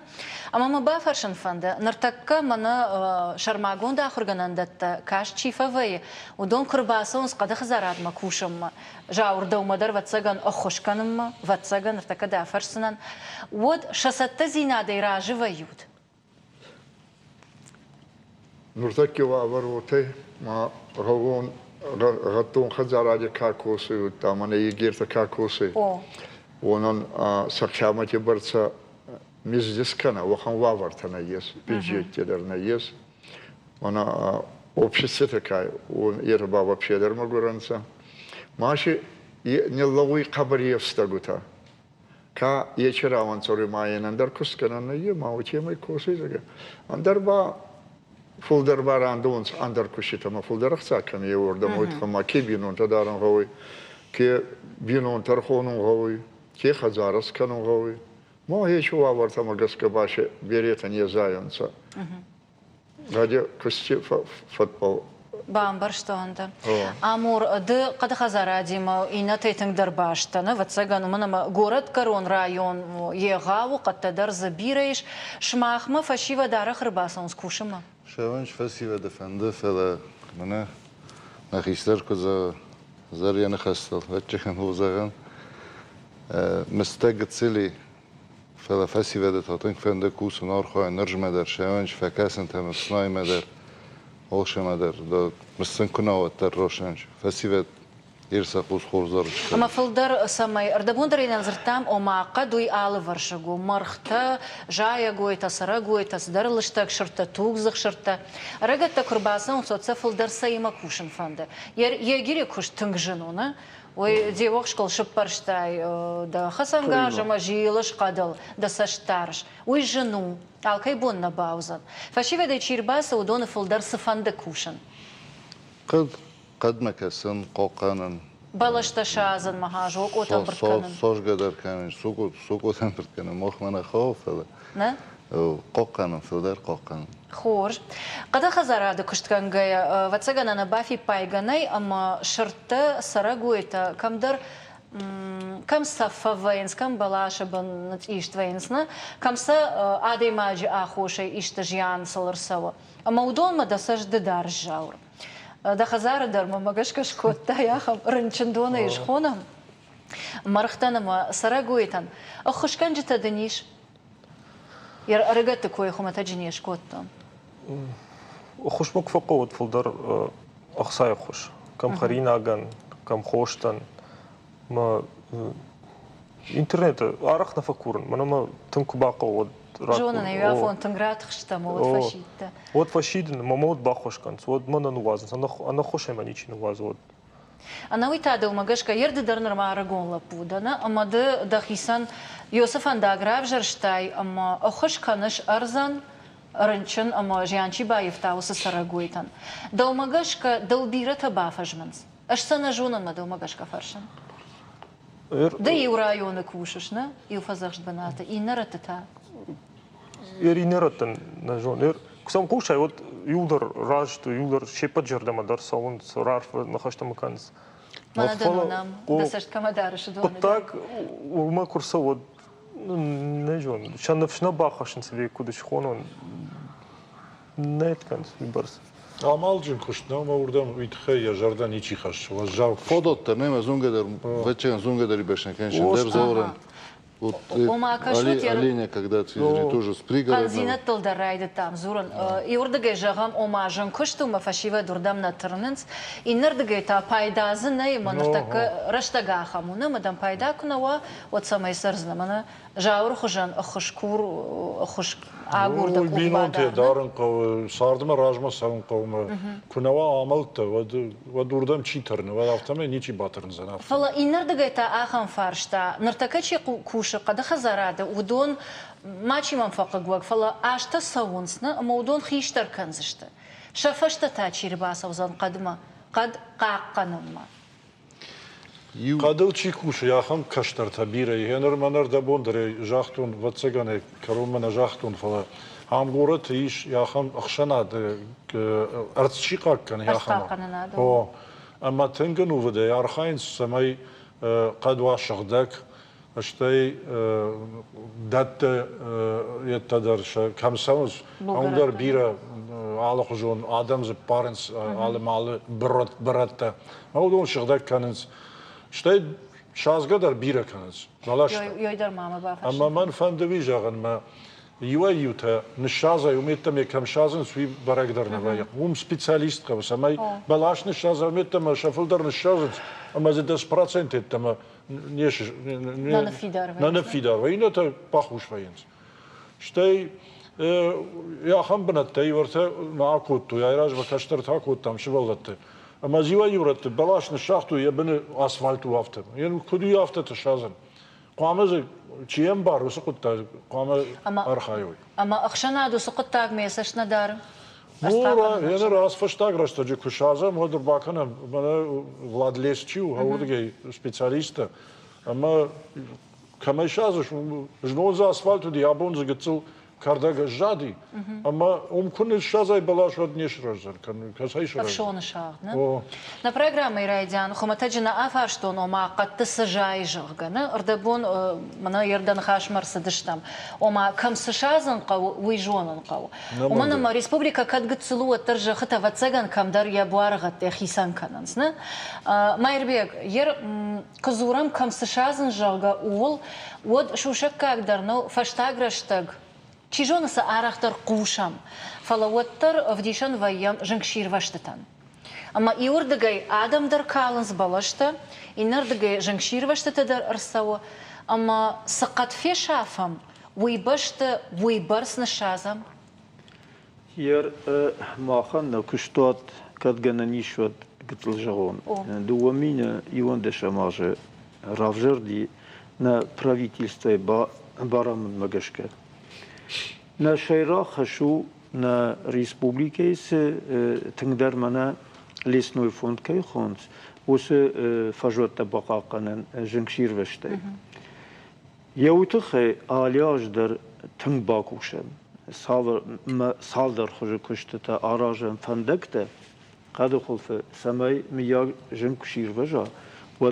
Амама бафаршын фанды, нартакка мана шармагонда ахурганандатта каш чифавай, удон курбасаунс қады хазарадма кушам. Жаурда умадар ватсаган охошканым, ватсаган нартакка дафарсынан. Вот шасатта зинадой раживают.
نرتكي وابروتي ما غون غطون خزاراجي كاكوسي وتامنا يجيرتا كاكوسي ونن سخامتي برصا مزدس كنا وخن وافرتنا يس بيجيت تدرنا يس وانا обществото кай он ерба вообще дермагуранца маши неловый кабриев стагута ка ечера ванцори майенандар кускана на ема учемай косы зага андарба فولدر باران دونس اندر کشیت ما فولدر خسا کم یه ورده موید خما کی بینون تا دارن غوی کی بینون تر خونون غوی کی خزارس کنون غوی ما هیچ وارد ما گس که باشه بیریتن یه زایانسا راجع کشتی فوتبال
Бамбар что он да. Амур, да когда хазарадима и на тейтинг дарбашта, на ватсагану манама город Корон район егаву, каттадар забираешь, шмахма фашива дара хрбасан скушима.
شوانش فسیو دفنده فلا منه نخیستر که زریان خستل وچه خم هو زغن مستقد سلی فلا فسیو دتاتن فنده کوس نار خواه نرجمه در شوانش فکاسن تم صنای مدر اوش مدر دا مستن کناوت در روشنش فسیو يرسا قوس خورزارش
أما فلدر سماي أردبوندر إن زرتام أما قدوي آل ورشجو مرختا جاية جويتا سرا جويتا صدر لشتاك شرطة توغزخ شرطة رجعت تكرباسا وصوت فلدر سيما كوشن فنده يجري كوش تنجنونا ويدي وقشكل شبرشتاي دا خسانجاجا ماجيلش قدل دا سشتارش ويجنو алкайбон на баузан فشيفه دا чирбаса ودون فلدر سفنده كوشن
قد مكسن قوقانا
بالشتا شازن مهاجوك اوتن بركنن
صوش قدر كان سوكو تن بركنن مخ من خوف
نه
قوقانا فلدر قوقانا
خورج قد خزراد كشتكن غيا واتسغنا на бафи пайганай ама шарта сарагуйта камдар كم صفة وينس كم بلاش بن إيشت وينسنا كم سا عادي ماجي آخوشي إيشت جيان سلر سوا أما ودون ما دسش ددار جاور ده خزار در ما مگش کش کوتا یا خب رنچندونه ایش خونم مرختن ما سرگویتن آخوش کنج تدنیش یر ارگت کوی خو متجنیش کوتا
خوش مك فقود فلدر أخصائي خوش كم خريناغن كم خوشتن ما интернет арахна факурн манама тынку бақо
جونا يوافون تنقرات خشتم وفشيت
вот фашидн мамот бахошкан вот мана нуазн она хоше маничи нуаз вот
أنا ويتادو مجاشكا يرد درنر مع رجون لبودنا أما ده خيسان يوسف عند أجراب جرشتاي أما أخش كنش أرزان رنشن أما جيانشي بايفتاو سسرقويتن دو مجاشكا دو بيرة تبافج منز أش سنة جونا ما دو مجاشكا فرشن ده يورايون كوششنا يوفزغش بناته إنرتتا
إنرتن نجون كسام كوشاي вот юлдар ражту юлдар шепаджердама дар салон сорарф нахаштам канс
мана данам дасашт камадарыш дома
так ума курса вот не жон шанафшна бахашн себе кудыш хонон нет канс барс
Амалджин кушна ма урдам итхе я жардан ичи хаш вазжал
Фодотта нема зунгадер вечерен зунгадари бешне кеншен дер заурен Вот Алиня, когда ты тоже с пригорода.
Канзина толдарайды там зуран. И урдыгай жағам омажын күштума фашива дурдам на тырнынц. И нырдыгай та пайдазы най маныртакы раштага хамуна мадан пайда кунава от самай сырзна мана жаур хужан хушкур хуш агурда
кубада. Бинон те дарын ков сардыма ражма савун ковма кунава амалта вад урдам читырны вад автаме ничи батырн зана.
Фала и нырдыгай та ахам фаршта ныртака чи قد خزارده ودون ما چی منفقه گوگ فلا آشتا سوونسنا اما ودون خیشتر کنزشته شفشتا تا چی رباس وزن قدما قد قاقنما
قدل چی کوش یا خم کشتر تبیره هنر منر دبون داره جاختون واتسگانه کروم من جاختون فلا هم گورت ایش یا خم اخشناد ارت چی قاق کنه یا خم اما تنگنو وده یارخاین سمای قد واشغدک اشتاي دات يتدرش كم سنوز عندر بيرة على خجون آدم ز بارنس على مال برات ما دون شغدك كنز اشتاي شاز قدر بيرة كنز بلاش
يقدر ماما بافش
أما من فندوي جاغن ما يوتا نشازة يوميتم يكم شازن سوي برقدر نبايق هم سبيциалист كوس أما بلاش نشازة يوميتم شافلدر نشازن أما زي 10% تما نيش نانفيدار وين это пахуш военс شتاي يا خم بنتي ورته ناكوتو يا راج بكشتر تاكوت там شبلت أما زيوا يورت بلاش نشاختو يبن أسفلتو أفتر يعني كودي أفتر تشازن قامز چیم بار سقط قام أرخايوي
أما أخشنا دو سقط تاج ميسش ندار
مورا يعني راس فشتاق راستا جي كوشازا مودر باكنا منا владлесчу هاودگي специалиста أما كما شازش جنوزا أسفلتو دي أبونز гцу кардага жади أما كن شازاي بلاش ود نيش رجل كان كسايش رجل
أفشون شاغنا на программе رايدان خمتاجنا أفاشتون وما قد تسجاي جغنا أردبون منا يردن خاش مرسدشتم وما كم سشازن قو ويجونن قو ومنا ما республика قد قتلوا ترجع خطة وتسجن كم دار يبوارغت خيسان كننسنا ما يربيك ير كزورم كم سشازن جغا أول ود شو شكا قدرنا فاشتاغرشتاغ چیجونس آرختر قوشم فلوتر ودیشن ویم جنگشیر وشتتن اما ایوردگای آدم در کالنز بالشته اینردگای جنگشیر وشتت در ارسوا اما سقط فی شافم وی بشت وی برس نشازم
یر ماخن کشتات کد گننیشود قتل جغون دوامین ایوان دشماجه رافجردی نا правительство барам مگشکه نا شیرا خشو نا республике се тыңдар мана лесной фонд кай хонс осы фажотта бақақанан жыңшир веште яутхе алиаждар тың бакушен салдар хожу куштата аражен фандакта قد خلف سمای میاد جنگشیر وجا و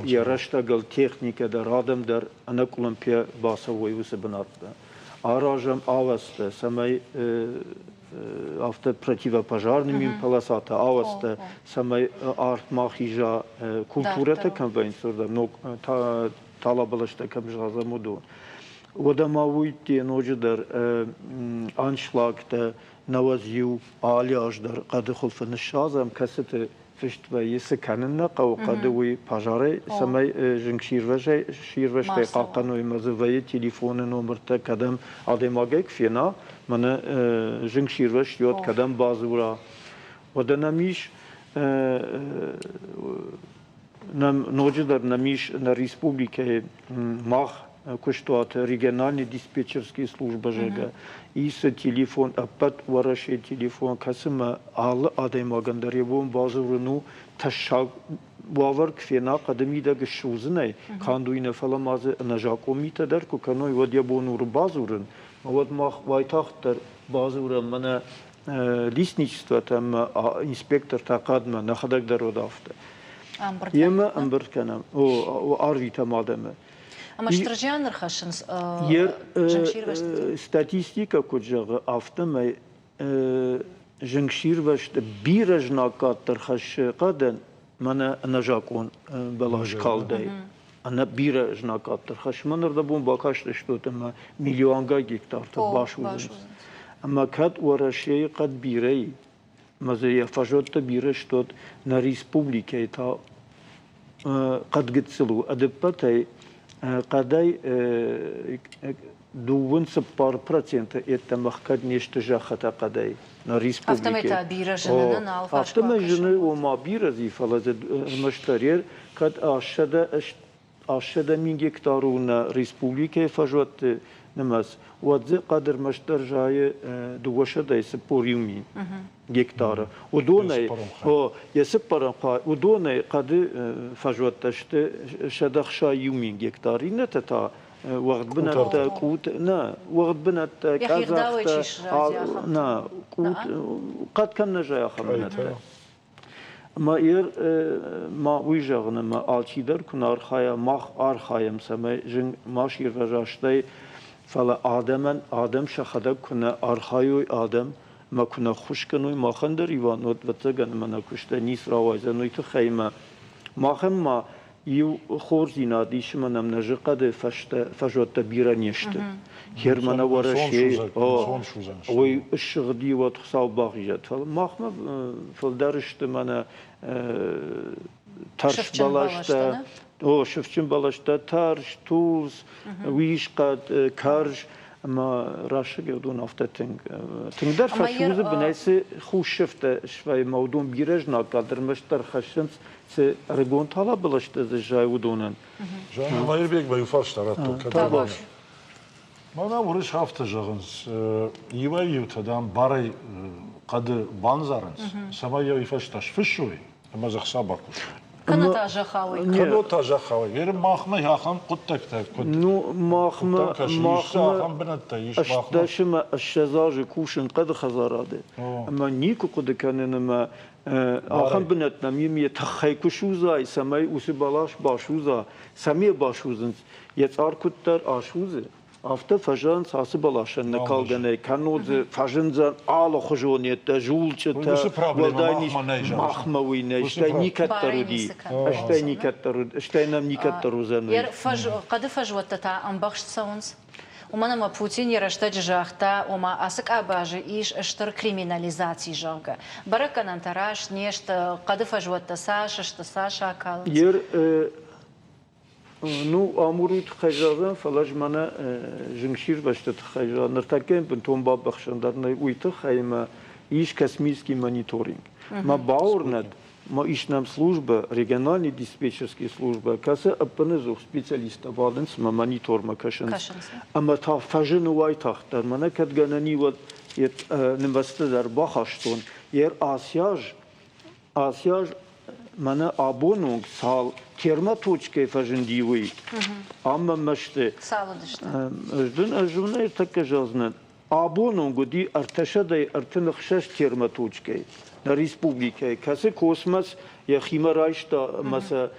یارشتاگل تکنیک در آدم در آن المپیا باسوی وس بنات آراجم آوست سمای افت противопожарными полосата آوست سمای آرت ماخیجا کلتورت کم وین سرده نو طالبالشته کم جازه مدون و دماویت نوجه در آنشلاگت نوازیو آلیاش در قد خلف نشازم کست فشتوی سکنن نقو قدوی پجاره سمی جنگ شیروش قاقنوی مزوی تلفن نمرت کدام آدماگه فینا من جنگ شیروش یاد کدام بازورا و دنمیش نوجه در نمیش на республике мах куштуат региональный диспетчерский служба жега и с телефон опять вараше телефон касыма ал адайма гондаревон базурну ташаг бавар кфена кадами да гшузнай кандуина фаламазы нажакомита дар куканой водя бонур базурын вот мах вайтахтар базурын мана лесничество там инспектор тақадма нахадагдар одафта Yeme ambert kanam. O arvita mademe.
Ama ştırjanır xaşınız.
Yer statistika kucağı aftame jengşir vaşt bir ajnakat terxaş qadan mana najakon balaş kaldı. Ana bir ajnakat terxaş manır da bun bakaştı что там milyonga gektar baş uzun. Ama kat varaşey qad birey مزه فجوت بیره شد на республике تا قد گتسلو ادبته قدای 2% это махкад нечто жахата قدای на республике
Автомата بیره جنن алфаш.
Автомат жны о мабира зифалазе мыштарер кад ашада мин гектару на республике фажот نماس وادز قدر مشتر جای دوشه دایس پوریومی گکتاره و دونه او یسپرم خواهد و دونه قد فجوت داشت شدخشا یومی گکتاری نه تا وقت بنات قوت نه وقت بنات کازاخت نه قوت قد کم نجای خمنت ما ایر ما ویجاغن ما آلچیدر کنار خایا ماخ آر خایم سمه جن ماشیر وجاشته فلا آدم شخدا کنه آرخایوی آدم ما کنه خوش کنوی ما خندر ایوانوت و تگن من کشته نیست راویزه نوی تو خیمه ما خم ما یو خورزی نادیش منم نجقد فجوت بیره نیشته هر من ورشی وی الشغدی و تخصاو باقیجت فلا ما خم فلدرشت من ترش بالاشته O şefçin balaşta tarş, tuz, wiş qad karj ama raşı gevdun afteting. Tingder faşuzu benesi خوش şefte şvay mevdun biraj nakadırmışlar xaşın se regon tala balaşta zajayudunan.
Canım hayır bek bayu faşlar atto.
Tabii.
Mana vuruş hafta jağınız. Yiva yutadan baray qad banzarınız. Sama yavi faştaş fışuy. Ama zaxsa bakuş.
Kanata jaxawi.
Kanata jaxawi. Verim mahma yaxam quttak tak.
Nu mahma ashtaşma ashazaj kushin qad khazarade. Ama niku qad kanena ma axam binatna mimiye taxay kushuzay samay usibalash bashuza samiye bashuzın yetar kuttar ashuze. Afta fajan sası balaşan nakalgane kanoz fajanzan ala xojoniyette julçta vadayniş mahmavi ne işte nikatarudi işte nikatarud işte nam nikataruzan
Yer qad fajwat ta ambaxsh tsawns ومن ما بوتين يرشتج جاختا وما أسك أباجي إيش أشتر كريميناليزاتي جاغا بركان أنتراش نيشت قد فجوت تساش اشتساش أكال
ير نو آمورود خیزادن فلاج منه جنگشیر باشد خیزاد نرتکیم بنتون باب بخشندارنای ویت خیمه ایش کسمیسکی مانیتورینگ ما باور ند ما ایشنام служба региональный диспетчерский служба каса апнезу специалиста валенс ما مانیتور ما کشنس اما تا فجن وای تاختر منه کدگنانی و نمسته در باخشتون yer آسیاج منه آبونونگ سال Terma точкой фажендивый, amma мышты.
Sağlıdıştı.
Özdün ajunay takajaznan. Abonun gudi artaşaday artınıxşaş terma точкой. Na республике. Kası kosmos ya ximarayşta masa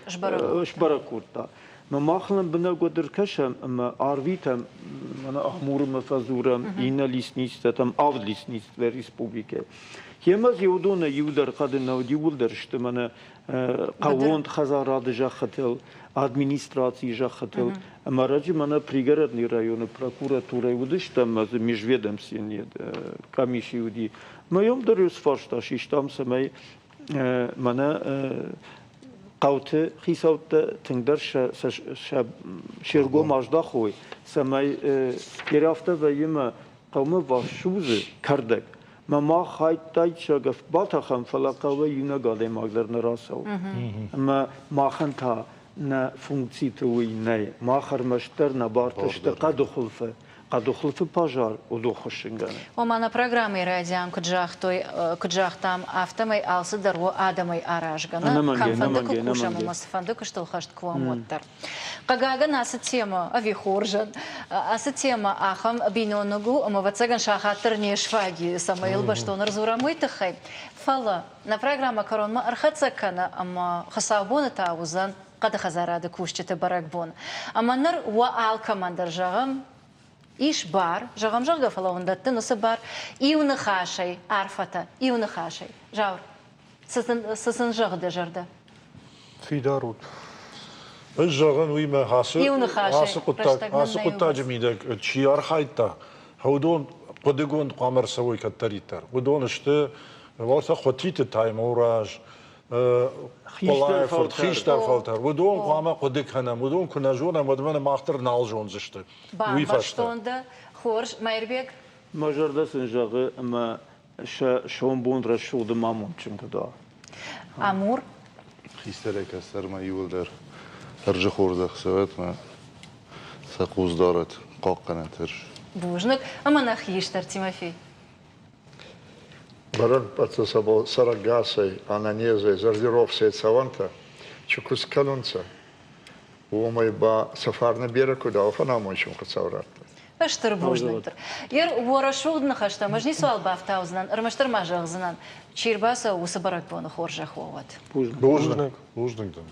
şbarakurta. Ma maxlan bina godirkaşam ama arvitam mana ahmurum fazuram ina lisnitsa tam av lisnitsa республике. Yemez yuduna yudar kadına yudar işte mana قوند خزارات جاختل администрации جاختل امراجي منا пригородный район прокуратура удыштам маз межведомственные комиссии уди моем дарюс фаршташ иштам самай منە قوتە خیسەوتە تنگدەر شێرگۆ ماژدا خۆی سەمای گێرافتە بە یمە قەومە باشوزە کردێک ما خایتای شەگەف باتە خەم فەلەقەوە یونە گادەی ماگدەر نەڕاستەوە ماخەن تا نە فونکسیتەوەی نەی ماخەرمەشتەر نەبارتەشتە قەدخڵفە قەدخڵفە پاژار و دۆ خۆشنگەنە
ومانە پرۆگرامی رادیام کجاختام ئافتەمەی ئاسە دەڕوە ئادەمەی ئاراژگەنە مەستفەندە کشتڵ خەشت کووەمۆتەر قەگاگە ناسە تێمە ئەوی خۆرژن ئاسە تێمە ئاخەم بینۆنەگو ئەمە بەچەگەن شاخاتر نێشفاگی سەمەیل بەشتۆنەر زۆرەمۆی تخەی فەڵە نە پرۆگرامە کەڕۆنمە ئەرخەچەکەنە ئەمە خەساوبوونە تاوزن قەد خەزارادە کوشتە بەرەک بوون ئەمە نەر وە ئالکەمان دەرژەغم إيش بار جاهم جاga فلان دتن وسبار إيون خاشي عرفته إيون خاشي جاور سسن جاغد جرده
في دارود الجغن ويما هاسقطة جميدك تشيار خايتا هودون قدقون قامر سوي كتريتر ودون اشته وقت خوتيت تايم اوراج خيشتر فلتر ودون قامه قدك هنا ودون كنا جونا مدمن ماختر نالجون زشته
باشتونده خورش مايربيك
ماجرده سنجاغه اما شون بون رشود مامون çünkü da
امور
خيسترك سرما يولدر هرج خورده سوت ما سقوز دارت قاقنتر
بوجنك اما نخيشتر تيموفي
Баран пацасабо сарагасай, ананезай, зардировсай цаванта, чукус калунца. Умай ба сафарна береку да офанамой чумка цавратта.
Эштер бужнектер. Ер ворашудна хашта, мажни суал бафтаузnan, ырмаштыр мажагзынан. Чирбаса усыбарак боны хоржа ховат.
Бужник там.